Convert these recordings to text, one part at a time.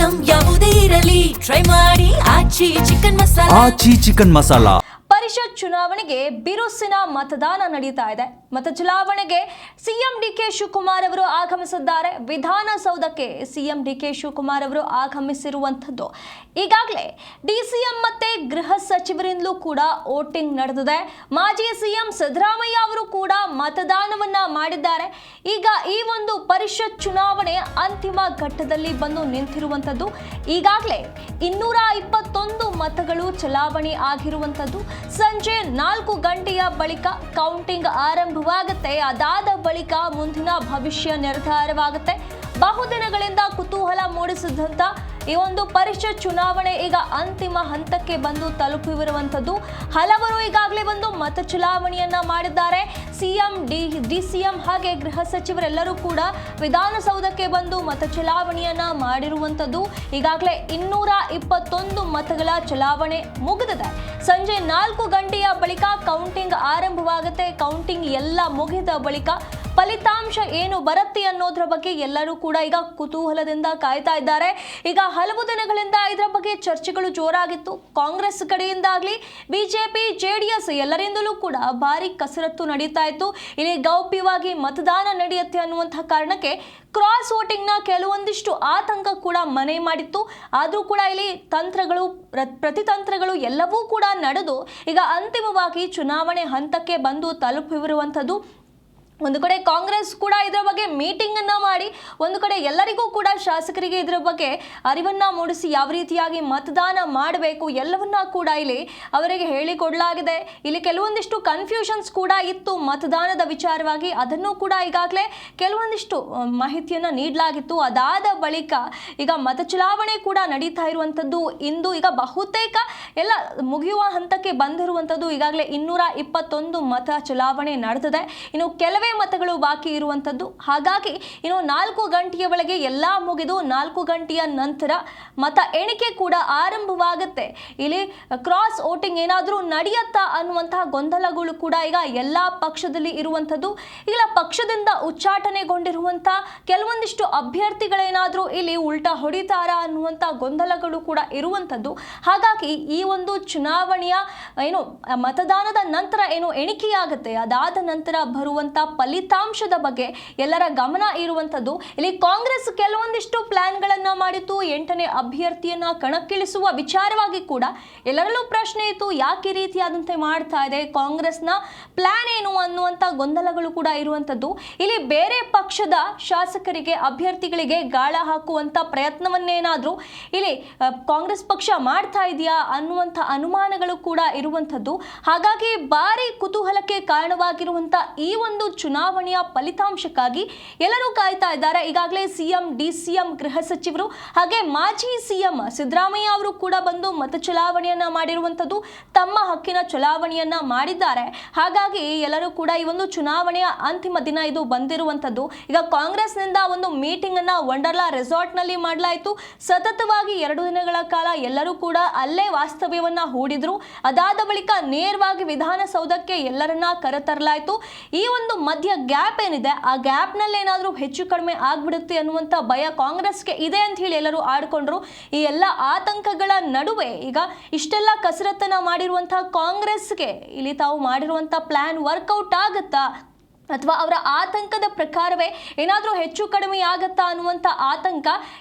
Item ಯಾವುದೇ ಇರಲಿ try ಮಾಡಿ ಆಚಿ ಚಿಕನ್ ಮಸಾಲಾ. ಪರಿಷತ್ ಚುನಾವಣೆಗೆ ಬಿರುಸಿನ ಮತದಾನ ನಡೀತಾ ಇದೆ. ಮತ ಚಲಾವಣೆಗೆ ಸಿಎಂ ಡಿಕೆ ಶಿವಕುಮಾರ್ ಅವರು ಆಗಮಿಸಿದ್ದಾರೆ. ವಿಧಾನಸೌಧಕ್ಕೆ ಸಿಎಂ ಡಿಕೆ ಶಿವಕುಮಾರ್ ಅವರು ಆಗಮಿಸಿರುವಂಥದ್ದು. ಈಗಾಗಲೇ ಡಿಸಿಎಂ ಮತ್ತೆ ಗೃಹ ಸಚಿವರಿಂದಲೂ ಕೂಡ ವೋಟಿಂಗ್ ನಡೆದಿದೆ. ಮಾಜಿ ಸಿಎಂ ಸಿದ್ದರಾಮಯ್ಯ ಅವರು ಕೂಡ ಮತದಾನವನ್ನ ಮಾಡಿದ್ದಾರೆ. ಈಗ ಈ ಒಂದು ಪರಿಷತ್ ಚುನಾವಣೆ ಅಂತಿಮ ಘಟ್ಟದಲ್ಲಿ ಬಂದು ನಿಂತಿರುವಂಥದ್ದು. ಈಗಾಗಲೇ 221 ಮತಗಳು ಚಲಾವಣೆ ಆಗಿರುವಂಥದ್ದು. ಸಂಜೆ 4 ಗಂಟೆಯ ಬಳಿಕ ಕೌಂಟಿಂಗ್ ಆರಂಭವಾಗುತ್ತೆ. ಅದಾದ ಬಳಿಕ ಮುಂದಿನ ಭವಿಷ್ಯ ನಿರ್ಧಾರವಾಗುತ್ತೆ. ಬಹುದಿನಗಳಿಂದ ಕುತೂಹಲ ಮೂಡಿಸಿದಂತ ಈ ಒಂದು ಪರಿಷತ್ ಚುನಾವಣೆ ಈಗ ಅಂತಿಮ ಹಂತಕ್ಕೆ ಬಂದು ತಲುಪಿರುವಂಥದ್ದು. ಹಲವರು ಈಗಾಗಲೇ ಒಂದು ಮತ ಚಲಾವಣೆಯನ್ನ ಮಾಡಿದ್ದಾರೆ. ಸಿಎಂ ಡಿಸಿಎಂ ಹಾಗೆ ಗೃಹ ಸಚಿವರೆಲ್ಲರೂ ಕೂಡ ವಿಧಾನಸೌಧಕ್ಕೆ ಬಂದು ಮತ ಚಲಾವಣೆಯನ್ನ ಮಾಡಿರುವಂಥದ್ದು. ಈಗಾಗಲೇ 221 ಮತಗಳ ಚಲಾವಣೆ ಮುಗಿದಿದೆ. ಸಂಜೆ 4 ಗಂಟೆಯ ಬಳಿಕ ಕೌಂಟಿಂಗ್ ಆರಂಭವಾಗುತ್ತೆ. ಕೌಂಟಿಂಗ್ ಎಲ್ಲ ಮುಗಿದ ಬಳಿಕ ಫಲಿತಾಂಶ ಏನು ಬರುತ್ತೆ ಅನ್ನೋದ್ರ ಬಗ್ಗೆ ಎಲ್ಲರೂ ಕೂಡ ಈಗ ಕುತೂಹಲದಿಂದ ಕಾಯ್ತಾ ಇದ್ದಾರೆ. ಈಗ ಹಲವು ದಿನಗಳಿಂದ ಇದರ ಬಗ್ಗೆ ಚರ್ಚೆಗಳು ಜೋರಾಗಿತ್ತು. ಕಾಂಗ್ರೆಸ್ ಕಡೆಯಿಂದಾಗ್ಲಿ ಬಿಜೆಪಿ ಜೆಡಿಎಸ್ ಎಲ್ಲರಿಂದಲೂ ಕೂಡ ಭಾರಿ ಕಸರತ್ತು ನಡೀತಾ ಇತ್ತು. ಇಲ್ಲಿ ಗೌಪ್ಯವಾಗಿ ಮತದಾನ ನಡೆಯುತ್ತೆ ಅನ್ನುವಂತಹ ಕಾರಣಕ್ಕೆ ಕ್ರಾಸ್ ವೋಟಿಂಗ್ನ ಕೆಲವೊಂದಿಷ್ಟು ಆತಂಕ ಕೂಡ ಮನೆ ಮಾಡಿತ್ತು. ಆದರೂ ಕೂಡ ಇಲ್ಲಿ ತಂತ್ರಗಳು ಪ್ರತಿತಂತ್ರಗಳು ಎಲ್ಲವೂ ಕೂಡ ನಡೆದು ಈಗ ಅಂತಿಮವಾಗಿ ಚುನಾವಣೆ ಹಂತಕ್ಕೆ ಬಂದು ತಲುಪಿರುವಂಥದ್ದು. ಒಂದು ಕಡೆ ಕಾಂಗ್ರೆಸ್ ಕೂಡ ಇದರ ಬಗ್ಗೆ ಮೀಟಿಂಗ್ ಅನ್ನ ಮಾಡಿ ಒಂದು ಕಡೆ ಎಲ್ಲರಿಗೂ ಕೂಡ ಶಾಸಕರಿಗೆ ಇದರ ಬಗ್ಗೆ ಅರಿವನ್ನ ಮೂಡಿಸಿ ಯಾವ ರೀತಿಯಾಗಿ ಮತದಾನ ಮಾಡಬೇಕು ಎಲ್ಲವನ್ನ ಕೂಡ ಇಲ್ಲಿ ಅವರಿಗೆ ಹೇಳಿಕೊಡಲಾಗಿದೆ. ಇಲ್ಲಿ ಕೆಲವೊಂದಿಷ್ಟು ಕನ್ಫ್ಯೂಷನ್ಸ್ ಕೂಡ ಇತ್ತು ಮತದಾನದ ವಿಚಾರವಾಗಿ. ಅದನ್ನು ಕೂಡ ಈಗಾಗಲೇ ಕೆಲವೊಂದಿಷ್ಟು ಮಾಹಿತಿಯನ್ನ ನೀಡಲಾಗಿತ್ತು. ಅದಾದ ಬಳಿಕ ಈಗ ಮತ ಚಲಾವಣೆ ಕೂಡ ನಡೀತಾ ಇರುವಂಥದ್ದು. ಇಂದು ಈಗ ಬಹುತೇಕ ಎಲ್ಲ ಮುಗಿಯುವ ಹಂತಕ್ಕೆ ಬಂದಿರುವಂಥದ್ದು. ಈಗಾಗಲೇ 221 ಮತ ಚಲಾವಣೆ ನಡೆದಿದೆ. ಇನ್ನು ಕೆಲವೇ ಮತಗಳು ಬಾಕಿ ಇರುವಂಥದ್ದು. ಹಾಗಾಗಿ ಇನ್ನು 4 ಗಂಟೆಯ ಒಳಗೆ ಎಲ್ಲ ಮುಗಿದು 4 ಗಂಟೆಯ ನಂತರ ಮತ ಎಣಿಕೆ ಕೂಡ ಆರಂಭವಾಗುತ್ತೆ. ಇಲ್ಲಿ ಕ್ರಾಸ್ ವೋಟಿಂಗ್ ಏನಾದರೂ ನಡೆಯುತ್ತಾ ಅನ್ನುವಂತಹ ಗೊಂದಲಗಳು ಕೂಡ ಈಗ ಎಲ್ಲ ಪಕ್ಷದಲ್ಲಿ ಇರುವಂಥದ್ದು. ಈಗ ಪಕ್ಷದಿಂದ ಉಚ್ಚಾಟನೆಗೊಂಡಿರುವಂಥ ಕೆಲವೊಂದಿಷ್ಟು ಅಭ್ಯರ್ಥಿಗಳೇನಾದರೂ ಇಲ್ಲಿ ಉಲ್ಟಾ ಹೊಡಿತಾರ ಅನ್ನುವಂಥ ಗೊಂದಲಗಳು ಕೂಡ ಇರುವಂಥದ್ದು. ಹಾಗಾಗಿ ಈ ಒಂದು ಚುನಾವಣೆಯ ಏನು ಮತದಾನದ ನಂತರ ಏನು ಎಣಿಕೆಯಾಗುತ್ತೆ ಅದಾದ ನಂತರ ಬರುವಂಥ ಫಲಿತಾಂಶದ ಬಗ್ಗೆ ಎಲ್ಲರ ಗಮನ ಇರುವಂಥದ್ದು. ಇಲ್ಲಿ ಕಾಂಗ್ರೆಸ್ ಕೆಲವೊಂದಿಷ್ಟು ಪ್ಲಾನ್ಗಳನ್ನ ಮಾಡಿತ್ತು. 8ನೇ ಅಭ್ಯರ್ಥಿಯನ್ನ ಕಣಕ್ಕಿಳಿಸುವ ವಿಚಾರವಾಗಿ ಕೂಡ ಎಲ್ಲರಲ್ಲೂ ಪ್ರಶ್ನೆ ಇತ್ತು. ಯಾಕೆ ರೀತಿಯಾದಂತೆ ಮಾಡ್ತಾ ಇದೆ ಕಾಂಗ್ರೆಸ್ನ ಪ್ಲಾನ್ ಏನು ಅನ್ನುವಂಥ ಗೊಂದಲಗಳು ಕೂಡ ಇರುವಂಥದ್ದು. ಇಲ್ಲಿ ಬೇರೆ ಪಕ್ಷದ ಶಾಸಕರಿಗೆ ಅಭ್ಯರ್ಥಿಗಳಿಗೆ ಗಾಳ ಹಾಕುವಂಥ ಪ್ರಯತ್ನವನ್ನೇನಾದರೂ ಇಲ್ಲಿ ಕಾಂಗ್ರೆಸ್ ಪಕ್ಷ ಮಾಡ್ತಾ ಇದೆಯಾ ಅನ್ನುವಂಥ ಅನುಮಾನಗಳು ಕೂಡ ಇರುವಂಥದ್ದು. ಹಾಗಾಗಿ ಭಾರಿ ಕುತೂಹಲಕ್ಕೆ ಕಾರಣವಾಗಿರುವಂಥ ಈ ಒಂದು ಚುನಾವಣೆಯ ಫಲಿತಾಂಶಕ್ಕಾಗಿ ಎಲ್ಲರೂ ಕಾಯ್ತಾ ಇದ್ದಾರೆ. ಈಗಾಗಲೇ ಸಿಎಂ ಡಿಸಿಎಂ ಗೃಹ ಸಚಿವರು ಹಾಗೆ ಮಾಜಿ ಸಿಎಂ ಸಿದ್ದರಾಮಯ್ಯ ಅವರು ಕೂಡ ಬಂದು ಮತ ಚಲಾವಣೆಯನ್ನ ಮಾಡಿರುವಂಥದ್ದು. ತಮ್ಮ ಹಕ್ಕಿನ ಚಲಾವಣೆಯನ್ನ ಮಾಡಿದ್ದಾರೆ. ಹಾಗಾಗಿ ಎಲ್ಲರೂ ಕೂಡ ಈ ಒಂದು ಚುನಾವಣೆಯ ಅಂತಿಮ ದಿನ ಇದು ಬಂದಿರುವಂಥದ್ದು. ಈಗ ಕಾಂಗ್ರೆಸ್ನಿಂದ ಒಂದು ಮೀಟಿಂಗ್ ಅನ್ನ ವಂಡರ್ಲಾ ರೆಸಾರ್ಟ್ ನಲ್ಲಿ ಮಾಡಲಾಯಿತು. ಸತತವಾಗಿ 2 ದಿನಗಳ ಕಾಲ ಎಲ್ಲರೂ ಕೂಡ ಅಲ್ಲೇ ವಾಸ್ತವ್ಯವನ್ನ ಹೂಡಿದ್ರು. ಅದಾದ ಬಳಿಕ ನೇರವಾಗಿ ವಿಧಾನಸೌಧಕ್ಕೆ ಎಲ್ಲರನ್ನ ಕರೆತರಲಾಯಿತು. ಈ ಒಂದು ಮಧ್ಯ ಗ್ಯಾಪ್ ಏನಿದೆ ಆ ಗ್ಯಾಪ್ ನಲ್ಲಿ ಏನಾದರೂ ಹೆಚ್ಚು ಕಡಿಮೆ ಆಗ್ಬಿಡುತ್ತೆ ಅನ್ನುವಂಥ ಭಯ ಕಾಂಗ್ರೆಸ್ಗೆ ಇದೆ ಅಂತ ಹೇಳಿ ಎಲ್ಲರೂ ಆಡ್ಕೊಂಡ್ರು. ಈ ಎಲ್ಲ ಆತಂಕಗಳ ನಡುವೆ ಈಗ ಇಷ್ಟೆಲ್ಲ ಕಸರತ್ತನ್ನ ಮಾಡಿರುವಂತಹ ಕಾಂಗ್ರೆಸ್ಗೆ ಇಲ್ಲಿ ತಾವು ಮಾಡಿರುವಂಥ ಪ್ಲಾನ್ ವರ್ಕೌಟ್ ಆಗುತ್ತಾ ಅಥವಾ ಅವರ ಆತಂಕದ ಪ್ರಕಾರವೇ ಏನಾದರೂ ಹೆಚ್ಚು ಕಡಿಮೆ ಆಗತ್ತಾ ಅನ್ನುವಂಥ ಆತಂಕ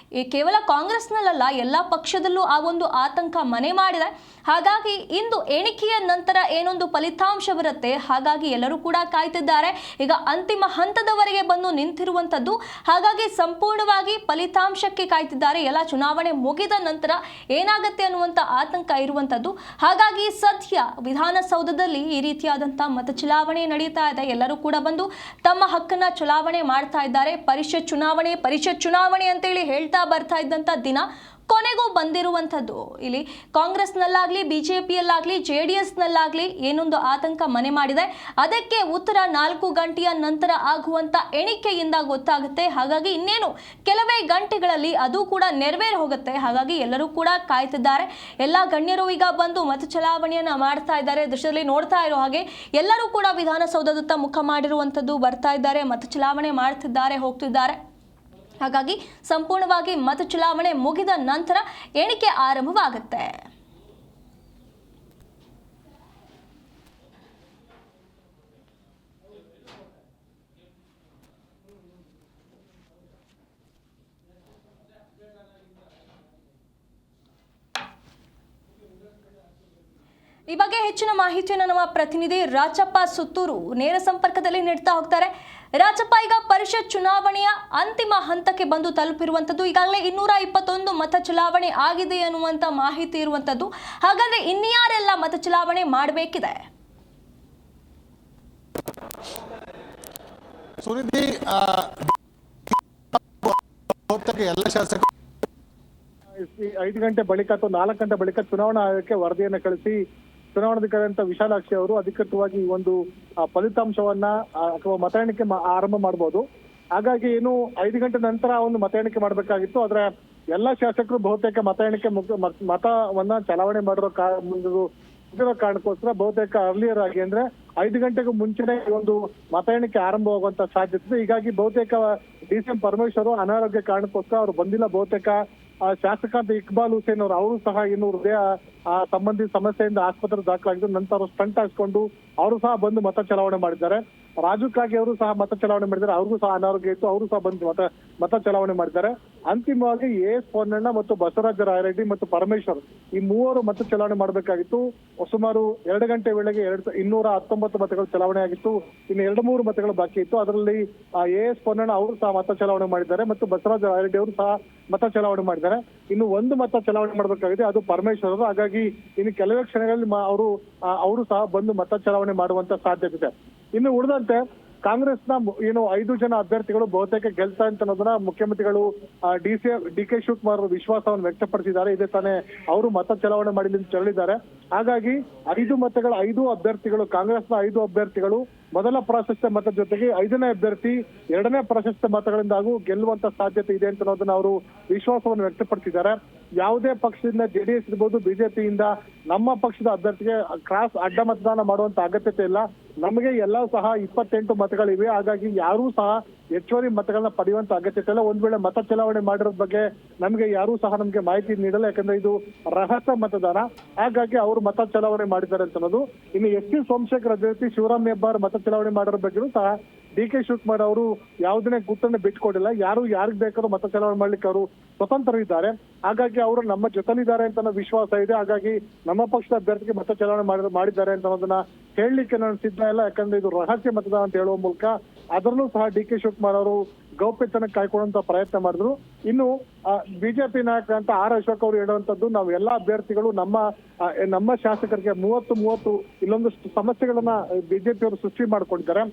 ಕೇವಲ ಕಾಂಗ್ರೆಸ್ನಲ್ಲ ಎಲ್ಲ ಪಕ್ಷದಲ್ಲೂ ಆ ಒಂದು ಆತಂಕ ಮನೆ ಮಾಡಿದೆ. ಹಾಗಾಗಿ ಇಂದು ಎಣಿಕೆಯ ನಂತರ ಏನೊಂದು ಫಲಿತಾಂಶ ಬರುತ್ತೆ. ಹಾಗಾಗಿ ಎಲ್ಲರೂ ಕೂಡ ಕಾಯ್ತಿದ್ದಾರೆ. ಈಗ ಅಂತಿಮ ಹಂತದವರೆಗೆ ಬಂದು ನಿಂತಿರುವಂಥದ್ದು. ಹಾಗಾಗಿ ಸಂಪೂರ್ಣವಾಗಿ ಫಲಿತಾಂಶಕ್ಕೆ ಕಾಯ್ತಿದ್ದಾರೆ. ಎಲ್ಲ ಚುನಾವಣೆ ಮುಗಿದ ನಂತರ ಏನಾಗುತ್ತೆ ಅನ್ನುವಂಥ ಆತಂಕ ಇರುವಂಥದ್ದು. ಹಾಗಾಗಿ ಸದ್ಯ ವಿಧಾನಸೌಧದಲ್ಲಿ ಈ ರೀತಿಯಾದಂಥ ಮತ ಚಲಾವಣೆ ನಡೀತಾ ಇದೆ. ಎಲ್ಲರೂ ಕೂಡ ಬಂದು ತಮ್ಮ ಹಕ್ಕನ್ನ ಚಲಾವಣೆ ಮಾಡ್ತಾ ಇದ್ದಾರೆ. ಪರಿಷತ್ ಚುನಾವಣೆ ಅಂತೇಳಿ ಹೇಳ್ತಾ ಬರ್ತಾ ಇದ್ದಂಥ ದಿನ ಕೊನೆಗೂ ಬಂದಿರುವಂಥದ್ದು. ಇಲ್ಲಿ ಕಾಂಗ್ರೆಸ್ನಲ್ಲಾಗಲಿ ಬಿಜೆಪಿಯಲ್ಲಾಗಲಿ JDSನಲ್ಲಾಗಲಿ ಏನೊಂದು ಆತಂಕ ಮನೆ ಮಾಡಿದೆ ಅದಕ್ಕೆ ಉತ್ತರ 4 ಗಂಟೆಯ ನಂತರ ಆಗುವಂಥ ಎಣಿಕೆಯಿಂದ ಗೊತ್ತಾಗುತ್ತೆ. ಹಾಗಾಗಿ ಇನ್ನೇನು ಕೆಲವೇ ಗಂಟೆಗಳಲ್ಲಿ ಅದು ಕೂಡ ನೆರವೇರಿ ಹೋಗುತ್ತೆ. ಹಾಗಾಗಿ ಎಲ್ಲರೂ ಕೂಡ ಕಾಯ್ತಿದ್ದಾರೆ. ಎಲ್ಲ ಗಣ್ಯರು ಈಗ ಬಂದು ಮತ ಚಲಾವಣೆಯನ್ನು ಮಾಡ್ತಾ ಇದ್ದಾರೆ. ದೃಶ್ಯದಲ್ಲಿ ನೋಡ್ತಾ ಇರೋ ಹಾಗೆ ಎಲ್ಲರೂ ಕೂಡ ವಿಧಾನಸೌಧದತ್ತ ಮುಖ ಮಾಡಿರುವಂಥದ್ದು ಬರ್ತಾ ಇದ್ದಾರೆ. ಮತ ಚಲಾವಣೆ ಮಾಡ್ತಿದ್ದಾರೆ, ಹೋಗ್ತಿದ್ದಾರೆ. ಹಾಗಾಗಿ ಸಂಪೂರ್ಣವಾಗಿ ಮತ ಚಲಾವಣೆ ಮುಗಿದ ನಂತರ ಎಣಿಕೆ ಆರಂಭವಾಗುತ್ತೆ. ಈ ಬಗ್ಗೆ ಹೆಚ್ಚಿನ ಮಾಹಿತಿಯನ್ನು ನಮ್ಮ ಪ್ರತಿನಿಧಿ ರಾಜಪ್ಪ ಸುತ್ತೂರು ನೇರ ಸಂಪರ್ಕದಲ್ಲಿ ನೀಡ್ತಾ ಹೋಗ್ತಾರೆ. ರಾಜಪ್ಪ, ಈಗ ಪರಿಷತ್ ಚುನಾವಣೆಯ ಅಂತಿಮ ಹಂತಕ್ಕೆ ಬಂದು ತಲುಪಿರುವಂಥದ್ದು. ಈಗಾಗಲೇ 221 ಮತ ಚಲಾವಣೆ ಆಗಿದೆ ಅನ್ನುವಂಥ ಮಾಹಿತಿ ಇರುವಂಥದ್ದು. ಹಾಗಾದ್ರೆ ಇನ್ಯಾರೆಲ್ಲ ಮತ ಚಲಾವಣೆ ಮಾಡಬೇಕಿದೆ? ಸುನಿಧಿ, ಎಲ್ಲ ಶಾಸಕರು 5 ಗಂಟೆ ಬಳಿಕ ಅಥವಾ 4 ಗಂಟೆ ಬಳಿಕ ಚುನಾವಣಾ ಆಯೋಗಕ್ಕೆ ವರದಿಯನ್ನು ಕಳಿಸಿ ಚುನಾವಣಾಧಿಕಾರಿ ಅಂತ ವಿಶಾಲಾಕ್ಷಿ ಅವರು ಅಧಿಕೃತವಾಗಿ ಈ ಒಂದು ಫಲಿತಾಂಶವನ್ನ ಅಥವಾ ಮತ ಎಣಿಕೆ ಆರಂಭ ಮಾಡಬಹುದು. ಹಾಗಾಗಿ ಏನು 5 ಗಂಟೆ ನಂತರ ಒಂದು ಮತ ಎಣಿಕೆ ಮಾಡಬೇಕಾಗಿತ್ತು. ಆದ್ರೆ ಎಲ್ಲಾ ಶಾಸಕರು ಬಹುತೇಕ ಮತ ಎಣಿಕೆ ಮತವನ್ನ ಚಲಾವಣೆ ಮಾಡಿರೋ ಕಾರಣಕ್ಕೋಸ್ಕರ ಬಹುತೇಕ ಅರ್ಲಿಯರ್ ಆಗಿ ಅಂದ್ರೆ 5 ಗಂಟೆಗೂ ಮುಂಚೆನೆ ಈ ಒಂದು ಮತ ಎಣಿಕೆ ಆರಂಭವಾಗುವಂತ ಸಾಧ್ಯತೆ ಇದೆ. ಹೀಗಾಗಿ ಬಹುತೇಕ DCM ಪರಮೇಶ್ವರ್ ಅನಾರೋಗ್ಯ ಕಾರಣಕ್ಕೋಸ್ಕರ ಅವರು ಬಂದಿಲ್ಲ. ಬಹುತೇಕ ಶಾಸಕಾಂತ ಇಕ್ಬಾಲ್ ಹುಸೇನ್ ಅವರು ಸಹ ಇನ್ನು ಹೃದಯ ಸಂಬಂಧಿ ಸಮಸ್ಯೆಯಿಂದ ಆಸ್ಪತ್ರೆ ದಾಖಲಾಗಿದ್ದು ನಂತರ ಸ್ಟಂಟ್ ಹಾಕ್ಸ್ಕೊಂಡು ಅವರು ಸಹ ಬಂದು ಮತ ಚಲಾವಣೆ ಮಾಡಿದ್ದಾರೆ. ರಾಜು ಕಾಗೆ ಅವರು ಸಹ ಮತ ಚಲಾವಣೆ ಮಾಡಿದ್ದಾರೆ. ಅವ್ರಿಗೂ ಸಹ ಅನಾರೋಗ್ಯ ಇತ್ತು, ಅವರು ಸಹ ಬಂದು ಮತ ಚಲಾವಣೆ ಮಾಡಿದ್ದಾರೆ. ಅಂತಿಮವಾಗಿ AS ಪೊನ್ನಣ್ಣ ಮತ್ತು ಬಸವರಾಜ ರಾಯರೆಡ್ಡಿ ಮತ್ತು ಪರಮೇಶ್ವರ್ ಈ ಮೂವರು ಮತ ಚಲಾವಣೆ ಮಾಡಬೇಕಾಗಿತ್ತು. ಸುಮಾರು 2 ಗಂಟೆ ವೇಳೆಗೆ 219 ಮತಗಳು ಚಲಾವಣೆ ಆಗಿತ್ತು. ಇನ್ನು 2-3 ಮತಗಳು ಬಾಕಿ ಇತ್ತು. ಅದರಲ್ಲಿ AS ಪೊನ್ನಣ್ಣ ಅವರು ಸಹ ಮತ ಚಲಾವಣೆ ಮಾಡಿದ್ದಾರೆ ಮತ್ತು ಬಸವರಾಜ ರಾಯರೆಡ್ಡಿ ಅವರು ಸಹ ಮತ ಚಲಾವಣೆ ಮಾಡಿದ್ದಾರೆ. ಇನ್ನು ಒಂದು ಮತ ಚಲಾವಣೆ ಮಾಡಬೇಕಾಗಿದೆ, ಅದು ಪರಮೇಶ್ವರ್ ಅವರು. ಹಾಗಾಗಿ ಇನ್ನು ಕೆಲವೇ ಕ್ಷಣಗಳಲ್ಲಿ ಅವರು ಸಹ ಬಂದು ಮತ ಚಲಾವಣೆ ಮಾಡುವಂತ ಸಾಧ್ಯತೆ ಇದೆ. ಇನ್ನು ಉಳಿದಂತೆ ಕಾಂಗ್ರೆಸ್ನ 5 ಜನ ಅಭ್ಯರ್ಥಿಗಳು ಬಹುತೇಕ ಗೆಲ್ತಾ ಅಂತ ಅನ್ನೋದನ್ನ ಮುಖ್ಯಮಂತ್ರಿಗಳು DK ಶಿವಕುಮಾರ್ ವಿಶ್ವಾಸವನ್ನು ವ್ಯಕ್ತಪಡಿಸಿದ್ದಾರೆ. ಇದೇ ತಾನೇ ಅವರು ಮತ ಚಲಾವಣೆ ಮಾಡಿ ತೆರಳಿದ್ದಾರೆ. ಹಾಗಾಗಿ 5 ಅಭ್ಯರ್ಥಿಗಳು, ಕಾಂಗ್ರೆಸ್ನ 5 ಅಭ್ಯರ್ಥಿಗಳು ಮೊದಲ ಪ್ರಾಶಸ್ತ್ಯ ಮತ ಜೊತೆಗೆ 5ನೇ ಅಭ್ಯರ್ಥಿ 2ನೇ ಪ್ರಾಶಸ್ತ್ಯ ಮತಗಳಿಂದಾಗೂ ಗೆಲ್ಲುವಂತ ಸಾಧ್ಯತೆ ಇದೆ ಅಂತ ಅನ್ನೋದನ್ನ ಅವರು ವಿಶ್ವಾಸವನ್ನು ವ್ಯಕ್ತಪಡಿಸಿದ್ದಾರೆ. ಯಾವುದೇ ಪಕ್ಷದಿಂದ JDS ಇರ್ಬೋದು, ಬಿಜೆಪಿಯಿಂದ ನಮ್ಮ ಪಕ್ಷದ ಅಭ್ಯರ್ಥಿಗೆ ಕ್ರಾಸ್ ಅಡ್ಡ ಮತದಾನ ಮಾಡುವಂತ ಅಗತ್ಯತೆ ಇಲ್ಲ. ನಮಗೆ ಎಲ್ಲ ಸಹ 28 ಮತಗಳಿವೆ. ಹಾಗಾಗಿ ಯಾರೂ ಸಹ ಹೆಚ್ಚುವರಿ ಮತಗಳನ್ನ ಪಡೆಯುವಂತ ಅಗತ್ಯತೆ ಇಲ್ಲ. ಒಂದ್ ವೇಳೆ ಮತ ಚಲಾವಣೆ ಮಾಡಿರೋದ್ ಬಗ್ಗೆ ನಮಗೆ ಯಾರೂ ಸಹ ನಮ್ಗೆ ಮಾಹಿತಿ ನೀಡಲ್ಲ, ಯಾಕಂದ್ರೆ ಇದು ರಹಸ್ಯ ಮತದಾನ. ಹಾಗಾಗಿ ಅವರು ಮತ ಚಲಾವಣೆ ಮಾಡಿದ್ದಾರೆ ಅಂತ ಅನ್ನೋದು. ಇನ್ನು ST ಸೋಮಶೇಖರ್ ಅಭ್ಯರ್ಥಿ ಶಿವರಾಮ್ ಹೆಬ್ಬಾರ್ ಮತ ಚಲಾವಣೆ ಮಾಡಿರೋ ಬಗ್ಗೆಯೂ ಸಹ DK ಶಿವಕುಮಾರ್ ಅವರು ಯಾವುದನ್ನೇ ಗುಟ್ಟನ್ನು ಬಿಟ್ಕೊಡಿಲ್ಲ. ಯಾರಿಗೆ ಬೇಕಾದ್ರೂ ಮತ ಚಲಾವಣೆ ಮಾಡ್ಲಿಕ್ಕೆ ಅವರು ಸ್ವತಂತ್ರರಿದ್ದಾರೆ. ಹಾಗಾಗಿ ಅವರು ನಮ್ಮ ಜೊತೆಲಿದ್ದಾರೆ ಅಂತ ಅನ್ನೋ ವಿಶ್ವಾಸ ಇದೆ. ಹಾಗಾಗಿ ನಮ್ಮ ಪಕ್ಷದ ಅಭ್ಯರ್ಥಿಗೆ ಮತ ಚಲಾವಣೆ ಮಾಡಿದ್ದಾರೆ ಅಂತ ಅನ್ನೋದನ್ನ ಹೇಳಲಿಕ್ಕೆ ನಾನು ಸಿದ್ಧ ಇಲ್ಲ, ಯಾಕಂದ್ರೆ ಇದು ರಹಸ್ಯ ಮತದಾನ ಅಂತ ಹೇಳುವ ಮೂಲಕ ಅದರಲ್ಲೂ ಸಹ DK ಶಿವಕುಮಾರ್ ಅವರು ಗೌಪ್ಯತನ ಕಾಯ್ಕೊಳ್ಳುವಂತ ಪ್ರಯತ್ನ ಮಾಡಿದ್ರು. ಇನ್ನು ಬಿಜೆಪಿ ನಾಯಕರಂತ R ಅಶೋಕ್ ಅವರು ಹೇಳುವಂತದ್ದು, ನಾವು ಎಲ್ಲಾ ಅಭ್ಯರ್ಥಿಗಳು ನಮ್ಮ ಶಾಸಕರಿಗೆ 30 ಇಲ್ಲೊಂದಷ್ಟು ಸಮಸ್ಯೆಗಳನ್ನ ಬಿಜೆಪಿ ಅವರು ಸೃಷ್ಟಿ ಮಾಡ್ಕೊಂಡಿದ್ದಾರೆ.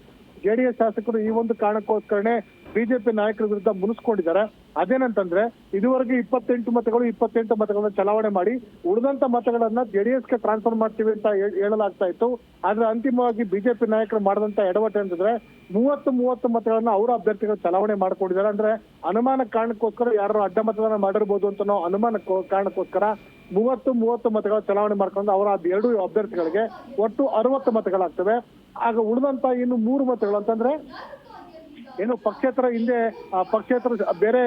JDS ಶಾಸಕರು ಈ ಒಂದು ಕಾರಣಕ್ಕೋಸ್ಕರನೇ ಬಿಜೆಪಿ ನಾಯಕರ ವಿರುದ್ಧ ಮುನಿಸ್ಕೊಂಡಿದ್ದಾರೆ. ಅದೇನಂತಂದ್ರೆ ಇದುವರೆಗೆ 28 ಮತಗಳನ್ನ ಚಲಾವಣೆ ಮಾಡಿ ಉಳಿದಂತ ಮತಗಳನ್ನ JDSಗೆ ಟ್ರಾನ್ಸ್ಫರ್ ಮಾಡ್ತೀವಿ ಅಂತ ಹೇಳಲಾಗ್ತಾ ಇತ್ತು. ಆದ್ರೆ ಅಂತಿಮವಾಗಿ ಬಿಜೆಪಿ ನಾಯಕರು ಮಾಡಿದಂತ ಎಡವಟ್ಟು ಅಂತಂದ್ರೆ 30 ಮತಗಳನ್ನ ಅವರ ಅಭ್ಯರ್ಥಿಗಳು ಚಲಾವಣೆ ಮಾಡ್ಕೊಂಡಿದ್ದಾರೆ. ಅಂದ್ರೆ ಅನುಮಾನ ಕಾರಣಕ್ಕೋಸ್ಕರ ಯಾರು ಅಡ್ಡ ಮತದಾನ ಮಾಡಿರ್ಬೋದು ಅಂತ ಅನುಮಾನ ಕಾರಣಕ್ಕೋಸ್ಕರ 30 ಮತಗಳ ಚಲಾವಣೆ ಮಾಡ್ಕೊಂಡು ಅವರ 2 ಅಭ್ಯರ್ಥಿಗಳಿಗೆ ಒಟ್ಟು 60 ಮತಗಳಾಗ್ತವೆ. ಆಗ ಉಳಿದಂತ ಇನ್ನು 3 ಮತಗಳು ಅಂತಂದ್ರೆ ಏನು ಪಕ್ಷೇತರ ಹಿಂದೆ ಪಕ್ಷೇತರ ಬೇರೆ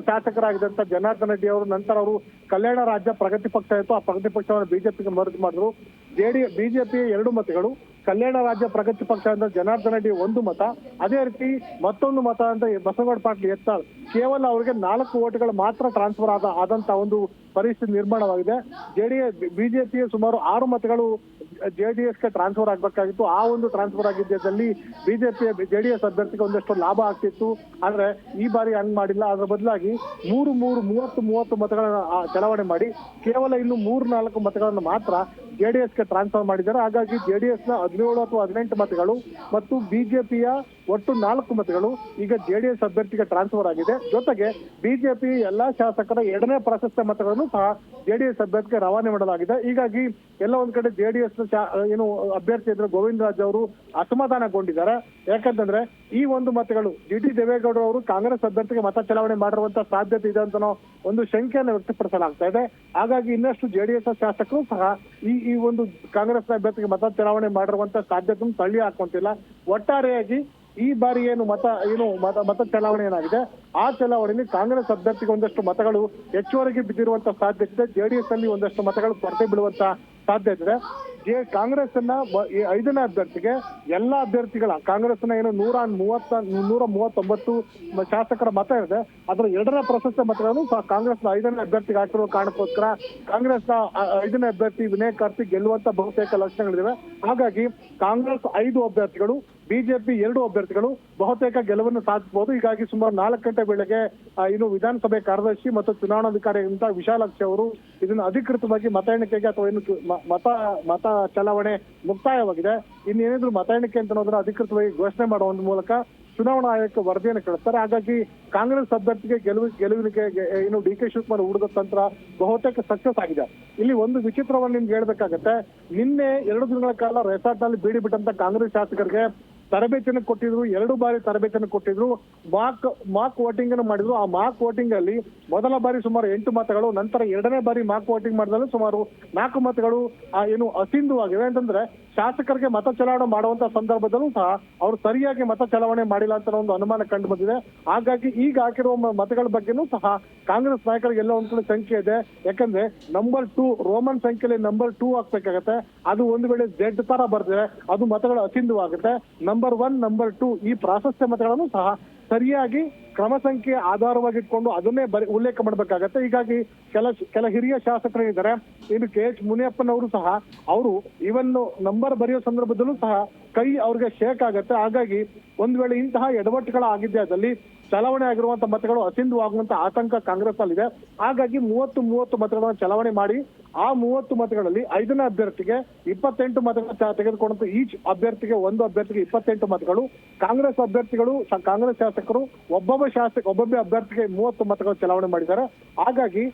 ಶಾಸಕರಾಗಿದ್ದಂತ ಜನಾರ್ದನ್ ರೆಡ್ಡಿ ಅವರು, ನಂತರ ಅವರು ಕಲ್ಯಾಣ ರಾಜ್ಯ ಪ್ರಗತಿ ಪಕ್ಷ ಇತ್ತು, ಆ ಪ್ರಗತಿ ಪಕ್ಷವನ್ನು ಬಿಜೆಪಿಗೆ ಮರ್ಜ್ ಮಾಡಿದ್ರು. ಬಿಜೆಪಿ 2 ಮತಗಳು, ಕಲ್ಯಾಣ ರಾಜ್ಯ ಪ್ರಗತಿ ಪಕ್ಷ ಅಂತ ಜನಾರ್ದನ್ ರೆಡ್ಡಿ 1 ಮತ, ಅದೇ ರೀತಿ ಮತ್ತೊಂದು ಮತ ಅಂತ ಬಸವಗೌಡ ಪಾಟೀಲ್ ಎತ್ತಾಳ್, ಕೇವಲ ಅವರಿಗೆ 4 ಓಟ್ಗಳು ಮಾತ್ರ ಟ್ರಾನ್ಸ್ಫರ್ ಆದಂತ ಒಂದು ಪರಿಸ್ಥಿತಿ ನಿರ್ಮಾಣವಾಗಿದೆ. ಬಿಜೆಪಿಯ ಸುಮಾರು 6 ಮತಗಳು JDSಗೆ ಟ್ರಾನ್ಸ್ಫರ್ ಆಗ್ಬೇಕಾಗಿತ್ತು. ಆ ಒಂದು ಟ್ರಾನ್ಸ್ಫರ್ ಆಗಿದ್ದಲ್ಲಿ JDS ಅಭ್ಯರ್ಥಿಗೆ ಒಂದಷ್ಟು ಲಾಭ ಆಗ್ತಿತ್ತು. ಆದ್ರೆ ಈ ಬಾರಿ ಹಂಗ್ ಮಾಡಿಲ್ಲ. ಅದರ ಬದಲಾಗಿ 30 ಮತಗಳನ್ನ ಚಲಾವಣೆ ಮಾಡಿ ಕೇವಲ ಇನ್ನು 3-4 ಮತಗಳನ್ನ ಮಾತ್ರ JDSಗೆ ಟ್ರಾನ್ಸ್ಫರ್ ಮಾಡಿದ್ದಾರೆ. ಹಾಗಾಗಿ JDSನ 17 ಅಥವಾ 18 ಮತಗಳು ಮತ್ತು ಬಿಜೆಪಿಯ ಒಟ್ಟು 4 ಮತಗಳು ಈಗ JDS ಅಭ್ಯರ್ಥಿಗೆ ಟ್ರಾನ್ಸ್ಫರ್ ಆಗಿದೆ. ಜೊತೆಗೆ ಬಿಜೆಪಿ ಎಲ್ಲಾ ಶಾಸಕರ 2ನೇ ಪ್ರಾಶಸ್ತ್ಯ ಮತಗಳನ್ನು ಸಹ JDS ಅಭ್ಯರ್ಥಿಗೆ ರವಾನೆ ಮಾಡಲಾಗಿದೆ. ಹೀಗಾಗಿ ಎಲ್ಲ ಒಂದ್ ಕಡೆ JDS ಏನು ಅಭ್ಯರ್ಥಿ ಇದ್ರೆ ಗೋವಿಂದ ರಾಜ್ ಅವರು ಅಸಮಾಧಾನಗೊಂಡಿದ್ದಾರೆ. ಯಾಕಂತಂದ್ರೆ ಈ ಒಂದು ಮತಗಳು GT ದೇವೇಗೌಡ ಅವರು ಕಾಂಗ್ರೆಸ್ ಅಭ್ಯರ್ಥಿಗೆ ಮತ ಚಲಾವಣೆ ಮಾಡಿರುವಂತ ಸಾಧ್ಯತೆ ಇದೆ ಅಂತ ಒಂದು ಶಂಕೆಯನ್ನು ವ್ಯಕ್ತಪಡಿಸಲಾಗ್ತಾ ಇದೆ. ಹಾಗಾಗಿ ಇನ್ನಷ್ಟು JDS ಶಾಸಕರು ಸಹ ಈ ಒಂದು ಕಾಂಗ್ರೆಸ್ ಅಭ್ಯರ್ಥಿಗೆ ಮತ ಚಲಾವಣೆ ಮಾಡಿರುವಂತ ಸಾಧ್ಯತೆಯನ್ನು ತಳ್ಳಿ ಹಾಕುವಂತಿಲ್ಲ. ಒಟ್ಟಾರೆಯಾಗಿ ಈ ಬಾರಿ ಮತ ಚಲಾವಣೆ ಏನಾಗಿದೆ, ಆ ಚಲಾವಣೆಯಲ್ಲಿ ಕಾಂಗ್ರೆಸ್ ಅಭ್ಯರ್ಥಿಗೆ ಒಂದಷ್ಟು ಮತಗಳು ಹೆಚ್ಚುವರೆಗೆ ಬಿದ್ದಿರುವಂತ ಸಾಧ್ಯತೆ ಇದೆ. ಜೆಡಿಎಸ್ ಅಲ್ಲಿ ಒಂದಷ್ಟು ಮತಗಳು ಕೊರತೆ ಬೀಳುವಂತ ಸಾಧ್ಯತೆ ಇದೆ. ಕಾಂಗ್ರೆಸ್ ಅನ್ನ 5ನೇ ಅಭ್ಯರ್ಥಿಗೆ ಎಲ್ಲಾ ಅಭ್ಯರ್ಥಿಗಳ ಕಾಂಗ್ರೆಸ್ನ 139 ಶಾಸಕರ ಮತ ಇದೆ, ಅದರ 2ನೇ ಪ್ರಶಸ್ತಿ ಮತಗಳನ್ನು ಕಾಂಗ್ರೆಸ್ನ 5ನೇ ಅಭ್ಯರ್ಥಿಗೆ ಹಾಕಿರುವ ಕಾರಣಕ್ಕೋಸ್ಕರ ಕಾಂಗ್ರೆಸ್ನ 5ನೇ ಅಭ್ಯರ್ಥಿ ವಿನಯ್ ಕಾರ್ತಿಕ್ ಗೆಲ್ಲುವಂತ ಬಹುತೇಕ ಲಕ್ಷಣಗಳಿವೆ. ಹಾಗಾಗಿ ಕಾಂಗ್ರೆಸ್ 5 ಅಭ್ಯರ್ಥಿಗಳು, ಬಿಜೆಪಿ 2 ಅಭ್ಯರ್ಥಿಗಳು ಬಹುತೇಕ ಗೆಲುವನ್ನು ಸಾಧಿಸಬಹುದು. ಹೀಗಾಗಿ ಸುಮಾರು 4 ಗಂಟೆ ವೇಳೆಗೆ ವಿಧಾನಸಭೆ ಕಾರ್ಯದರ್ಶಿ ಮತ್ತು ಚುನಾವಣಾಧಿಕಾರಿ ವಿಶಾಲಾಕ್ಷಿ ಅವರು ಇದನ್ನು ಅಧಿಕೃತವಾಗಿ ಮತ ಎಣಿಕೆಗೆ ಅಥವಾ ಮತ ಚಲಾವಣೆ ಮುಕ್ತಾಯವಾಗಿದೆ, ಇನ್ನೇನಿದ್ರು ಮತ ಎಣಿಕೆ ಅಂತ ಅನ್ನೋದನ್ನ ಅಧಿಕೃತವಾಗಿ ಘೋಷಣೆ ಮಾಡುವ ಮೂಲಕ ಚುನಾವಣಾ ಆಯೋಗಕ್ಕೆ ವರದಿಯನ್ನು ಕಳಿಸ್ತಾರೆ. ಹಾಗಾಗಿ ಕಾಂಗ್ರೆಸ್ ಅಭ್ಯರ್ಥಿಗೆ ಗೆಲುವಿಗೆ ಡಿ ಕೆ ಶಿವಕುಮಾರ್ ಹೂಡಿದ ತಂತ್ರ ಬಹುತೇಕ ಸಕ್ಸಸ್ ಆಗಿದೆ. ಇಲ್ಲಿ ಒಂದು ವಿಚಿತ್ರವನ್ನು ನಿಮ್ಗೆ ಹೇಳ್ಬೇಕಾಗತ್ತೆ. ನಿನ್ನೆ 2 ದಿನಗಳ ಕಾಲ ರೆಸಾರ್ಟ್ ನಲ್ಲಿ ಬೀಡಿ ಬಿಟ್ಟಂತ ಕಾಂಗ್ರೆಸ್ ಶಾಸಕರಿಗೆ ತರಬೇತಿಯನ್ನು ಕೊಟ್ಟಿದ್ರು, 2 ಬಾರಿ ತರಬೇತಿಯನ್ನು ಕೊಟ್ಟಿದ್ರು, ಮಾಕ್ ವೋಟಿಂಗ್ ಅನ್ನು ಮಾಡಿದ್ರು. ಆ ಮಾಕ್ ವೋಟಿಂಗ್ ಅಲ್ಲಿ ಮೊದಲ ಬಾರಿ ಸುಮಾರು 8 ಮತಗಳು, ನಂತರ 2ನೇ ಬಾರಿ ಮಾಕ್ ವೋಟಿಂಗ್ ಮಾಡಿದಲ್ಲಿ ಸುಮಾರು 4 ಮತಗಳು ಅಸಿಂಧುವಾಗಿವೆ. ಅಂತಂದ್ರೆ ಶಾಸಕರಿಗೆ ಮತ ಚಲಾವಣೆ ಮಾಡುವಂತ ಸಂದರ್ಭದಲ್ಲೂ ಸಹ ಅವರು ಸರಿಯಾಗಿ ಮತ ಚಲಾವಣೆ ಮಾಡಿಲ್ಲ ಅಂತ ಒಂದು ಅನುಮಾನ ಕಂಡು ಬಂದಿದೆ. ಹಾಗಾಗಿ ಈಗ ಹಾಕಿರುವ ಮತಗಳ ಬಗ್ಗೆನೂ ಸಹ ಕಾಂಗ್ರೆಸ್ ನಾಯಕರಿಗೆ ಎಲ್ಲ ಒಂದು ಸಂಖ್ಯೆ ಇದೆ. ಯಾಕಂದ್ರೆ ನಂಬರ್ 2 ರೋಮನ್ ಸಂಖ್ಯೆಯಲ್ಲಿ ನಂಬರ್ 2 ಹಾಕ್ಬೇಕಾಗತ್ತೆ. ಅದು ಒಂದು ವೇಳೆ ಜೆಡ್ ತರ ಬರ್ತಾರೆ, ಅದು ಮತಗಳು ಅಸಿಂಧುವಾಗುತ್ತೆ. ನಂಬರ್ 1, ನಂಬರ್ 2 ಈ ಪ್ರಾಶಸ್ತ್ಯ ಮತಗಳನ್ನು ಸಹ ಸರಿಯಾಗಿ ಕ್ರಮ ಸಂಖ್ಯೆ ಆಧಾರವಾಗಿಟ್ಕೊಂಡು ಅದನ್ನೇ ಉಲ್ಲೇಖ ಮಾಡಬೇಕಾಗತ್ತೆ. ಹೀಗಾಗಿ ಕೆಲ ಹಿರಿಯ ಶಾಸಕರಿದ್ದಾರೆ. ಇನ್ನು KH ಮುನಿಯಪ್ಪನವರು ಸಹ ಅವರು ಇವನ್ ನಂಬರ್ ಬರೆಯೋ ಸಂದರ್ಭದಲ್ಲೂ ಸಹ ಕೈ ಅವ್ರಿಗೆ ಶೇಕ್ ಆಗತ್ತೆ. ಹಾಗಾಗಿ ಒಂದ್ ವೇಳೆ ಇಂತಹ ಎಡವಟ್ಟುಗಳ ಆಗಿದ್ದೇ ಅದಲ್ಲಿ ಚಲಾವಣೆ ಆಗಿರುವಂತಹ ಮತಗಳು ಅಸಿಂಧುವಾಗುವಂತ ಆತಂಕ ಕಾಂಗ್ರೆಸ್ ಅಲ್ಲಿದೆ. ಹಾಗಾಗಿ 30 ಮತಗಳನ್ನು ಚಲಾವಣೆ ಮಾಡಿ ಆ 30 ಮತಗಳಲ್ಲಿ 5ನೇ ಅಭ್ಯರ್ಥಿಗೆ 28 ಮತಗಳು ತೆಗೆದುಕೊಂಡಂತ ಈಚ್ ಅಭ್ಯರ್ಥಿಗೆ 1 ಅಭ್ಯರ್ಥಿಗೆ 28 ಮತಗಳು, ಕಾಂಗ್ರೆಸ್ ಅಭ್ಯರ್ಥಿಗಳು ಕಾಂಗ್ರೆಸ್ ಶಾಸಕರು ಒಬ್ಬೊಬ್ಬ ಅಭ್ಯರ್ಥಿಗೆ 30 ಮತಗಳು ಚಲಾವಣೆ ಮಾಡಿದ್ದಾರೆ. ಹಾಗಾಗಿ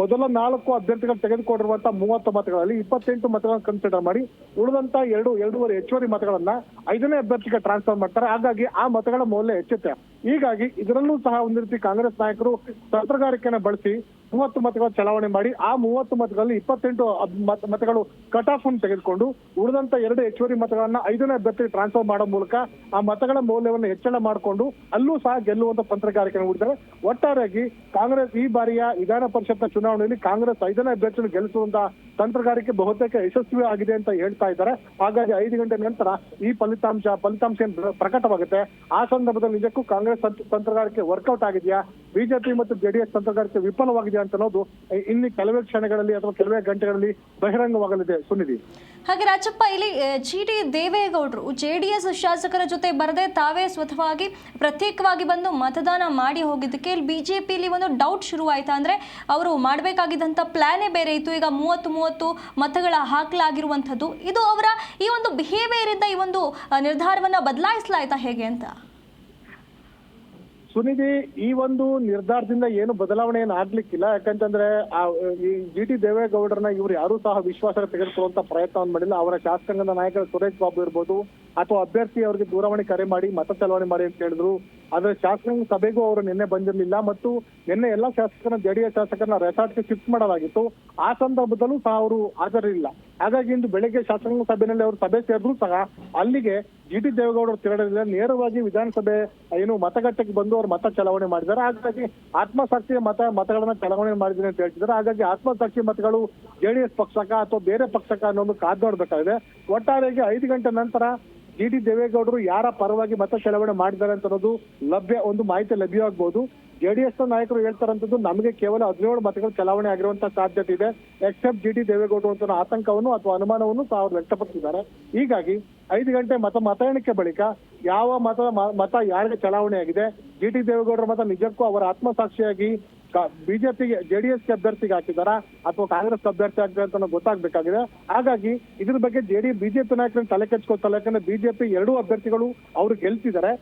ಮೊದಲ 4 ಅಭ್ಯರ್ಥಿಗಳು ತೆಗೆದುಕೊಂಡಿರುವಂತಹ 30 ಮತಗಳಲ್ಲಿ 28 ಮತಗಳನ್ನು ಕನ್ಸಿಡರ್ ಮಾಡಿ ಉಳಿದಂತ 2.5 ಹೆಚ್ಚುವರಿ ಮತಗಳನ್ನ 5ನೇ ಅಭ್ಯರ್ಥಿಗೆ ಟ್ರಾನ್ಸ್ಫರ್ ಮಾಡ್ತಾರೆ. ಹಾಗಾಗಿ ಆ ಮತಗಳ ಮೌಲ್ಯ ಹೆಚ್ಚುತ್ತೆ. ಹೀಗಾಗಿ ಇದರಲ್ಲೂ ಸಹ ಒಂದು ರೀತಿ ಕಾಂಗ್ರೆಸ್ ನಾಯಕರು ತಂತ್ರಗಾರಿಕೆಯನ್ನು ಬಳಸಿ 30 ಮತಗಳ ಚಲಾವಣೆ ಮಾಡಿ ಆ 30 ಮತಗಳಲ್ಲಿ 28 ಮತಗಳು ಕಟ್ ಆಫ್ ಅನ್ನು ತೆಗೆದುಕೊಂಡು ಉಳಿದಂತ 2 ಹೆಚ್ಚುವರಿ ಮತಗಳನ್ನ 5ನೇ ಅಭ್ಯರ್ಥಿಗೆ ಟ್ರಾನ್ಸ್ಫರ್ ಮಾಡೋ ಮೂಲಕ ಆ ಮತಗಳ ಮೌಲ್ಯವನ್ನು ಹೆಚ್ಚಳ ಮಾಡಿಕೊಂಡು ಅಲ್ಲೂ ಸಹ ಗೆಲ್ಲುವಂತ ತಂತ್ರಗಾರಿಕೆಯನ್ನು ಹೂಡಿದ್ದಾರೆ. ಒಟ್ಟಾರೆಯಾಗಿ ಕಾಂಗ್ರೆಸ್ ಈ ಬಾರಿಯ ವಿಧಾನ ಪರಿಷತ್ನ ಚುನಾವಣೆಯಲ್ಲಿ ಕಾಂಗ್ರೆಸ್ 5ನೇ ಅಭ್ಯರ್ಥಿಯನ್ನು ಗೆಲ್ಲಿಸುವಂತ ತಂತ್ರಗಾರಿಕೆ ಬಹುತೇಕ ಯಶಸ್ವಿ ಆಗಿದೆ ಅಂತ ಹೇಳ್ತಾ ಇದ್ದಾರೆ. ಹಾಗಾಗಿ 5 ಗಂಟೆ ನಂತರ ಈ ಫಲಿತಾಂಶ ಪ್ರಕಟವಾಗುತ್ತೆ. ಆ ಸಂದರ್ಭದಲ್ಲಿ ನಿಜಕ್ಕೂ ಕಾಂಗ್ರೆಸ್ ತಂತ್ರಗಾರಿಕೆ ವರ್ಕೌಟ್ ಆಗಿದೆಯಾ, ಬಿಜೆಪಿ ಮತ್ತು ಜೆಡಿಎಸ್ ತಂತ್ರಗಾರಿಕೆ ವಿಫಲವಾಗಿದೆ ಅಂತ ಅನ್ನೋದು ಇನ್ನು ಕೆಲವೇ ಕ್ಷಣಗಳಲ್ಲಿ ಅಥವಾ ಕೆಲವೇ ಗಂಟೆಗಳಲ್ಲಿ ಬಹಿರಂಗವಾಗಲಿದೆ. ಸುನಿಧಿ. ಹಾಗೆ ರಾಜಪ್ಪ, ಇಲ್ಲಿ GD ದೇವೇಗೌಡರು JDS ಶಾಸಕರ ಜೊತೆ ಬರದೆ ತಾವೇ ಸ್ವತಃವಾಗಿ ಪ್ರತ್ಯೇಕವಾಗಿ ಬಂದು ಮತದಾನ ಮಾಡಿ ಹೋಗಿದ್ದಕ್ಕೆ ಇಲ್ಲಿ ಬಿಜೆಪಿಯಲ್ಲಿ ಒಂದು ಡೌಟ್ ಶುರುವಾಯ್ತಾ? ಅಂದ್ರೆ ಅವರು ಮಾಡಬೇಕಾಗಿದ್ದಂಥ ಪ್ಲಾನೇ ಬೇರೆ ಇತ್ತು. ಈಗ 30 ಮತಗಳ ಹಾಕಲಾಗಿರುವಂಥದ್ದು, ಇದು ಅವರ ಈ ಒಂದು ಬಿಹೇವಿಯರ್ ಇಂದ ಈ ಒಂದು ನಿರ್ಧಾರವನ್ನ ಬದಲಾಯಿಸಲಾಯ್ತಾ ಹೇಗೆ ಅಂತ? ಸುನಿಧಿ, ಈ ಒಂದು ನಿರ್ಧಾರದಿಂದ ಏನು ಬದಲಾವಣೆ ಏನು ಆಗ್ಲಿಕ್ಕಿಲ್ಲ. ಯಾಕಂತಂದ್ರೆ ಈ GD ದೇವೇಗೌಡರನ್ನ ಇವರು ಯಾರು ಸಹ ವಿಶ್ವಾಸ ತೆಗೆದುಕೊಳ್ಳುವಂತ ಪ್ರಯತ್ನವನ್ನು ಮಾಡಿಲ್ಲ. ಅವರ ಶಾಸಕಾಂಗದ ನಾಯಕ ಸುರೇಶ್ ಬಾಬು ಇರ್ಬೋದು ಅಥವಾ ಅಭ್ಯರ್ಥಿ ಅವರಿಗೆ ದೂರವಾಣಿ ಕರೆ ಮಾಡಿ ಮತ ಚಲಾವಣೆ ಮಾಡಿ ಅಂತ ಹೇಳಿದ್ರು. ಆದ್ರೆ ಶಾಸಕಾಂಗ ಸಭೆಗೂ ಅವರು ನಿನ್ನೆ ಬಂದಿರಲಿಲ್ಲ ಮತ್ತು ನಿನ್ನೆ ಎಲ್ಲಾ ಶಾಸಕರನ್ನ JDS ಶಾಸಕರನ್ನ ರೆಸಾರ್ಟ್ಗೆ ಶಿಫ್ಟ್ ಮಾಡಲಾಗಿತ್ತು. ಆ ಸಂದರ್ಭದಲ್ಲೂ ಸಹ ಅವರು ಹಾಜರಿಲ್ಲ. ಹಾಗಾಗಿ ಇಂದು ಬೆಳಗ್ಗೆ ಶಾಸಕಾಂಗ ಸಭೆಯಲ್ಲಿ ಅವರು ಸಭೆ ಸೇರಿದ್ರು ಸಹ ಅಲ್ಲಿಗೆ GD ದೇವೇಗೌಡರು ತಿರುಗಲಿಲ್ಲ. ನೇರವಾಗಿ ವಿಧಾನಸಭೆ ಮತಗಟ್ಟೆಗೆ ಬಂದು ಅವರು ಮತ ಚಲಾವಣೆ ಮಾಡಿದ್ದಾರೆ. ಹಾಗಾಗಿ ಆತ್ಮಸಾಕ್ಷಿಯ ಮತಗಳನ್ನ ಚಲಾವಣೆ ಮಾಡಿದ್ದೀನಿ ಅಂತ ಹೇಳ್ತಿದ್ದಾರೆ. ಹಾಗಾಗಿ ಆತ್ಮಸಾಕ್ಷಿ ಮತಗಳು JDS ಪಕ್ಷಕ ಅಥವಾ ಬೇರೆ ಪಕ್ಷಕ ಅನ್ನೋದು ಕಾದ್ ನೋಡ್ಬೇಕಾಗಿದೆ. ಒಟ್ಟಾರೆಯಾಗಿ 5 ಗಂಟೆ ನಂತರ GD ದೇವೇಗೌಡರು ಯಾರ ಪರವಾಗಿ ಮತ ಚಲಾವಣೆ ಮಾಡಿದ್ದಾರೆ ಅಂತ ಅನ್ನೋದು ಒಂದು ಮಾಹಿತಿ ಲಭ್ಯವಾಗಬಹುದು. JDS ನಾಯಕರು ಹೇಳ್ತಾರಂತದ್ದು ನಮಗೆ ಕೇವಲ 17 ಮತಗಳು ಚಲಾವಣೆ ಆಗಿರುವಂತಹ ಸಾಧ್ಯತೆ ಇದೆ, ಎಕ್ಸೆಪ್ಟ್ GD ದೇವೇಗೌಡರು ಅಂತ ಆತಂಕವನ್ನು ಅಥವಾ ಅನುಮಾನವನ್ನು ಸಹ ಅವರು ವ್ಯಕ್ತಪಡಿಸಿದ್ದಾರೆ. ಹೀಗಾಗಿ 5 ಗಂಟೆ ಮತ ಎಣಿಕೆ ಬಳಿಕ ಯಾವ ಮತ ಯಾರಿಗೆ ಚಲಾವಣೆ ಆಗಿದೆ, GD ದೇವೇಗೌಡರ ಮತ ನಿಜಕ್ಕೂ ಅವರ ಆತ್ಮಸಾಕ್ಷಿಯಾಗಿ ಬಿಜೆಪಿಗೆ JDS ಅಭ್ಯರ್ಥಿಗೆ ಹಾಕಿದಾರಾ ಅಥವಾ ಕಾಂಗ್ರೆಸ್ ಅಭ್ಯರ್ಥಿ ಆಗ್ತಾರೆ ಅಂತ ಗೊತ್ತಾಗ್ಬೇಕಾಗಿದೆ. ಹಾಗಾಗಿ ಇದ್ರ ಬಗ್ಗೆ ಬಿಜೆಪಿ ನಾಯಕರನ್ನು ತಲೆ ಕೆಚ್ಕೊಳ್ತಲ್ಲ. ಯಾಕಂದ್ರೆ ಬಿಜೆಪಿ 2 ಅಭ್ಯರ್ಥಿಗಳು ಅವರು ಗೆಲ್ತಿದ್ದಾರೆ.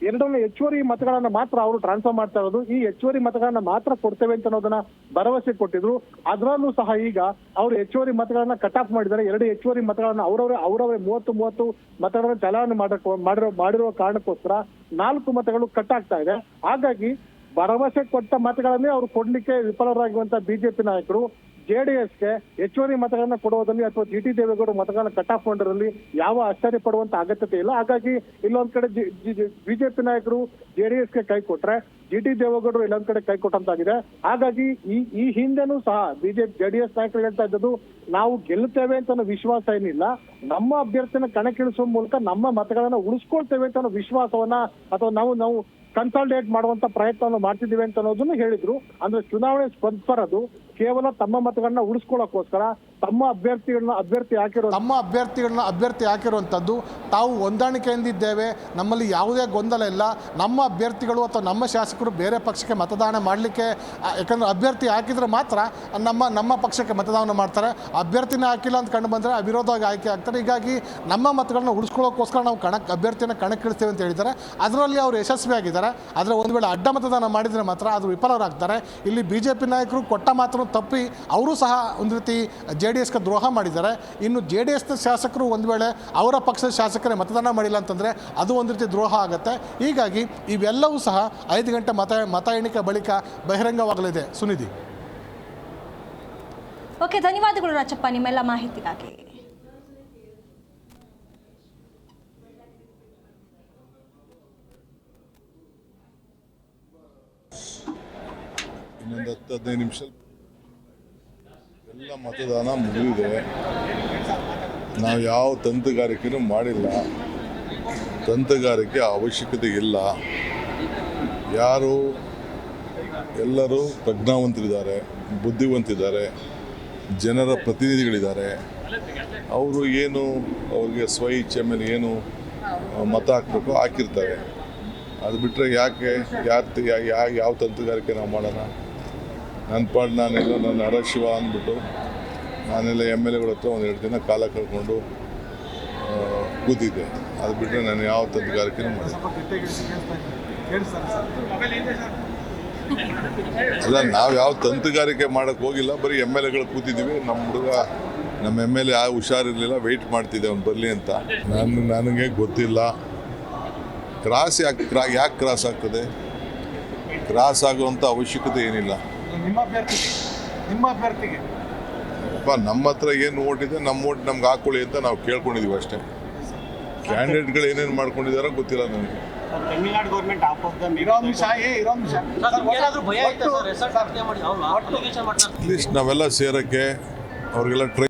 2 ಹೆಚ್ಚುವರಿ ಮತಗಳನ್ನ ಮಾತ್ರ ಅವರು ಟ್ರಾನ್ಸ್ಫರ್ ಮಾಡ್ತಾ ಇರೋದು. ಈ ಹೆಚ್ಚುವರಿ ಮತಗಳನ್ನ ಮಾತ್ರ ಕೊಡ್ತೇವೆ ಅಂತ ಅನ್ನೋದನ್ನ ಭರವಸೆ ಕೊಟ್ಟಿದ್ರು. ಅದರಲ್ಲೂ ಸಹ ಈಗ ಅವರು ಹೆಚ್ಚುವರಿ ಮತಗಳನ್ನ ಕಟ್ ಆಫ್ ಮಾಡಿದ್ದಾರೆ. 2 ಹೆಚ್ಚುವರಿ ಮತಗಳನ್ನ ಅವರವರೇ 30 ಮತಗಳನ್ನ ಚಲಾವಣೆ ಮಾಡಿರುವ ಕಾರಣಕ್ಕೋಸ್ಕರ 4 ಮತಗಳು ಕಟ್ ಆಗ್ತಾ ಇದೆ. ಹಾಗಾಗಿ ಭರವಸೆ ಕೊಟ್ಟ ಮತಗಳನ್ನೇ ಅವರು ಕೊಡ್ಲಿಕ್ಕೆ ವಿಫಲರಾಗಿರುವಂತ ಬಿಜೆಪಿ ನಾಯಕರು ಜೆಡಿಎಸ್ಗೆ ಹೆಚ್ಚುವರಿ ಮತಗಳನ್ನ ಕೊಡುವುದರಲ್ಲಿ ಅಥವಾ ಜಿಟಿ ದೇವೇಗೌಡ ಮತಗಳನ್ನ ಕಟ್ ಆಫ್ ಮಾಡೋದ್ರಲ್ಲಿ ಯಾವ ಆಶ್ಚರ್ಯ ಪಡುವಂತ ಅಗತ್ಯತೆ ಇಲ್ಲ. ಹಾಗಾಗಿ ಇಲ್ಲೊಂದ್ ಕಡೆ ಬಿಜೆಪಿ ನಾಯಕರು ಜೆಡಿಎಸ್ಗೆ ಕೈ ಕೊಟ್ರೆ ಜಿಟಿ ದೇವೇಗೌಡರು ಇಲ್ಲೊಂದ್ ಕಡೆ ಕೈ ಕೊಟ್ಟಂತಾಗಿದೆ. ಹಾಗಾಗಿ ಈ ಹಿಂದೆನೂ ಸಹ ಬಿಜೆಪಿ ಜೆಡಿಎಸ್ ನಾಯಕರು ಹೇಳ್ತಾ ಇದ್ದದ್ದು ನಾವು ಗೆಲ್ಲುತ್ತೇವೆ ಅಂತ ಅನ್ನೋ ವಿಶ್ವಾಸ ಏನಿಲ್ಲ, ನಮ್ಮ ಅಭ್ಯರ್ಥಿನ ಕಣಕ್ಕಿಳಿಸುವ ಮೂಲಕ ನಮ್ಮ ಮತಗಳನ್ನ ಉಳಿಸ್ಕೊಳ್ತೇವೆ ಅಂತ ಅನ್ನೋ ವಿಶ್ವಾಸವನ್ನ ಅಥವಾ ನಾವು ಕನ್ಸಾಲ್ಟೇಟ್ ಮಾಡುವಂತ ಪ್ರಯತ್ನವನ್ನು ಮಾಡ್ತಿದ್ದೀವಿ ಅಂತ ಅನ್ನೋದನ್ನು ಹೇಳಿದ್ರು. ಅಂದ್ರೆ ಚುನಾವಣೆ ಸ್ಪರ್ಧಿಸೋದು ಕೇವಲ ತಮ್ಮ ಮತಗಳನ್ನ ಉಳಿಸ್ಕೊಳ್ಳೋಕೋಸ್ಕರ ತಮ್ಮ ಅಭ್ಯರ್ಥಿ ಹಾಕಿರುವಂತದ್ದು ತಾವು ಹೊಂದಾಣಿಕೆಯಿಂದಿದ್ದೇವೆ, ನಮ್ಮಲ್ಲಿ ಯಾವುದೇ ಗೊಂದಲ ಇಲ್ಲ, ನಮ್ಮ ಅಭ್ಯರ್ಥಿಗಳು ಅಥವಾ ನಮ್ಮ ಶಾಸಕರು ಬೇರೆ ಪಕ್ಷಕ್ಕೆ ಮತದಾನ ಮಾಡಲಿಕ್ಕೆ, ಯಾಕಂದ್ರೆ ಅಭ್ಯರ್ಥಿ ಹಾಕಿದ್ರೆ ಮಾತ್ರ ನಮ್ಮ ಪಕ್ಷಕ್ಕೆ ಮತದಾನ ಮಾಡ್ತಾರೆ, ಅಭ್ಯರ್ಥಿನ ಹಾಕಿಲ್ಲ ಅಂತ ಕಂಡು ಬಂದರೆ ಅವಿರೋಧವಾಗಿ ಆಯ್ಕೆ ಆಗ್ತಾರೆ. ಹೀಗಾಗಿ ನಮ್ಮ ಮತಗಳನ್ನ ಉಳಿಸ್ಕೊಳ್ಳೋಕ್ಕೋಸ್ಕರ ನಾವು ಅಭ್ಯರ್ಥಿನ ಕಣಕ್ಕಿಳಿಸ್ತೇವೆ ಅಂತ ಹೇಳಿದ್ದಾರೆ. ಅದರಲ್ಲಿ ಅವರು ಯಶಸ್ವಿಯಾಗಿದ್ದಾರೆ. ಆದರೆ ಒಂದು ವೇಳೆ ಅಡ್ಡ ಮತದಾನ ಮಾಡಿದರೆ ಮಾತ್ರ ಅದು ವಿಫಲರಾಗ್ತಾರೆ. ಇಲ್ಲಿ ಬಿಜೆಪಿ ನಾಯಕರು ಕೊಟ್ಟ ಮಾತನ್ನು ತಪ್ಪಿ ಅವರು ಸಹ ಒಂದು ರೀತಿ JDSಗೆ ದ್ರೋಹ ಮಾಡಿದ್ದಾರೆ. ಇನ್ನು JDSನ ಶಾಸಕರು ಒಂದು ವೇಳೆ ಅವರ ಪಕ್ಷದ ಶಾಸಕರೇ ಮತದಾನ ಮಾಡಿಲ್ಲ ಅಂತಂದರೆ ಅದು ಒಂದು ರೀತಿ ದ್ರೋಹ ಆಗುತ್ತೆ. ಹೀಗಾಗಿ ಇವೆಲ್ಲವೂ ಸಹ 5 ಗಂಟೆ ಮತ ಎಣಿಕೆ ಬಳಿಕ ಬಹಿರಂಗವಾಗಲಿದೆ. ಸುನಿಧಿ. ಓಕೆ, ಧನ್ಯವಾದಗಳು ರಾಜಪ್ಪ ನಿಮ್ಮೆಲ್ಲ ಮಾಹಿತಿಗಾಗಿ. ಇನ್ನೊಂದು 10-15 ನಿಮಿಷ ಎಲ್ಲ ಮತದಾನ ಮುಗಿದಿದೆ. ನಾವು ಯಾವ ತಂತ್ರಗಾರಿಕೆನೂ ಮಾಡಿಲ್ಲ, ತಂತ್ರಗಾರಿಕೆ ಅವಶ್ಯಕತೆ ಇಲ್ಲ. ಎಲ್ಲರೂ ಪ್ರಜ್ಞಾವಂತರಿದ್ದಾರೆ, ಬುದ್ಧಿವಂತಿದ್ದಾರೆ, ಜನರ ಪ್ರತಿನಿಧಿಗಳಿದ್ದಾರೆ. ಅವರು ಅವ್ರಿಗೆ ಸ್ವ ಇಚ್ಛೆ ಮೇಲೆ ಏನು ಮತ ಹಾಕಬೇಕು ಹಾಕಿರ್ತಾರೆ. ಅದು ಬಿಟ್ಟರೆ ಯಾಕೆ ಯಾವ ತಂತ್ರಗಾರಿಕೆ ನಾವು ಮಾಡೋಣ? ನನ್ನ ಪಾಡು ನನ್ನ ಹರಶಿವ ಅಂದ್ಬಿಟ್ಟು ನಾನೆಲ್ಲ MLAಗಳ ಹತ್ರ 1-2 ದಿನ ಕಾಲ ಕಳ್ಕೊಂಡು ಕೂತಿದ್ದೆ. ಅದು ಬಿಟ್ಟರೆ ನಾನು ಯಾವ ತಂತ್ರಗಾರಿಕೆನೂ ಮಾಡಿದೆ ಅಲ್ಲ. ನಾವು ಯಾವ ತಂತ್ರಗಾರಿಕೆ ಮಾಡೋಕ್ಕೆ ಹೋಗಿಲ್ಲ, ಬರೀ MLAಗಳು ಕೂತಿದ್ದೀವಿ. ನಮ್ಮ MLA ಹುಷಾರಿರಲಿಲ್ಲ, ವೆಯ್ಟ್ ಮಾಡ್ತಿದ್ದೆ ಅವ್ನು ಬರಲಿ ಅಂತ. ನನಗೆ ಗೊತ್ತಿಲ್ಲ ಕ್ರಾಸ್ ಯಾಕೆ ಕ್ರಾಸ್ ಆಗ್ತದೆ. ಕ್ರಾಸ್ ಆಗುವಂಥ ಅವಶ್ಯಕತೆ ಏನಿಲ್ಲ. ನಿಮ್ಮ ಅಭ್ಯರ್ಥಿಗೆ ನಮ್ಮ ಹತ್ರ ಏನು ಓಟ್ ಇದೆ, ನಮ್ಮ ಓಟ್ ನಮ್ಗೆ ಹಾಕೊಳ್ಳಿ ಅಂತ ನಾವು ಕೇಳ್ಕೊಂಡಿದ್ದೀವಿ ಅಷ್ಟೇ. ಕ್ಯಾಂಡಿಡೇಟ್ಗಳು ಏನೇನು ಮಾಡ್ಕೊಂಡಿದ್ದಾರೋ ಗೊತ್ತಿಲ್ಲ ನನಗೆ. ತಮಿಳ್ನಾಡು ಗೌರ್ಮೆಂಟ್ ಅಟ್ಲೀಸ್ಟ್ ನಾವೆಲ್ಲ ಸೇರೋಕ್ಕೆ ಅವ್ರಿಗೆಲ್ಲ ಟ್ರೈ